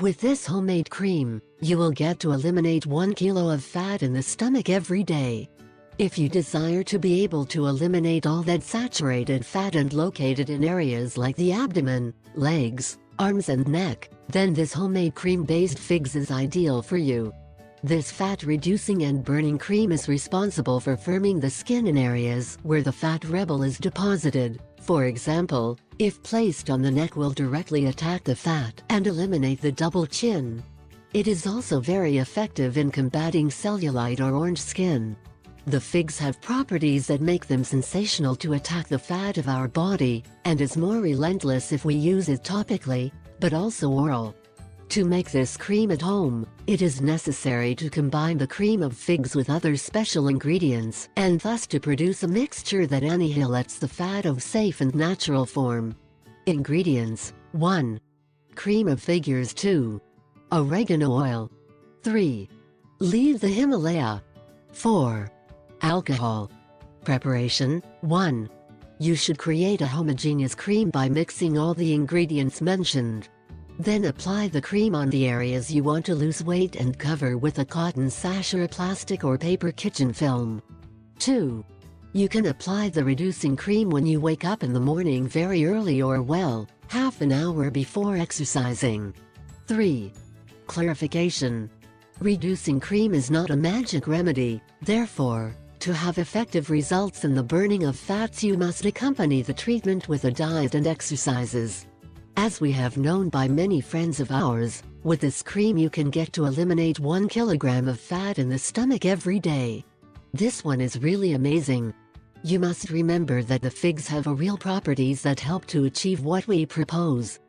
With this homemade cream, you will get to eliminate 1 kilo of fat in the stomach every day. If you desire to be able to eliminate all that saturated fat and located in areas like the abdomen, legs, arms and neck, then this homemade cream-based figs is ideal for you. This fat-reducing and burning cream is responsible for firming the skin in areas where the fat rebel is deposited. For example, if placed on the neck, will directly attack the fat and eliminate the double chin. It is also very effective in combating cellulite or orange skin. The figs have properties that make them sensational to attack the fat of our body, and is more relentless if we use it topically, but also oral. To make this cream at home, it is necessary to combine the cream of figs with other special ingredients, and thus to produce a mixture that annihilates the fat of safe and natural form. Ingredients: 1. Cream of figures. 2. Oregano oil. 3. Leave the Himalaya. 4. Alcohol. Preparation: 1. You should create a homogeneous cream by mixing all the ingredients mentioned. Then apply the cream on the areas you want to lose weight and cover with a cotton sash or a plastic or paper kitchen film. 2. You can apply the reducing cream when you wake up in the morning very early or half an hour before exercising. 3. Clarification. Reducing cream is not a magic remedy, therefore, to have effective results in the burning of fats, you must accompany the treatment with a diet and exercises. As we have known by many friends of ours, with this cream you can get to eliminate 1 kilogram of fat in the stomach every day. This one is really amazing. You must remember that the figs have a real properties that help to achieve what we propose.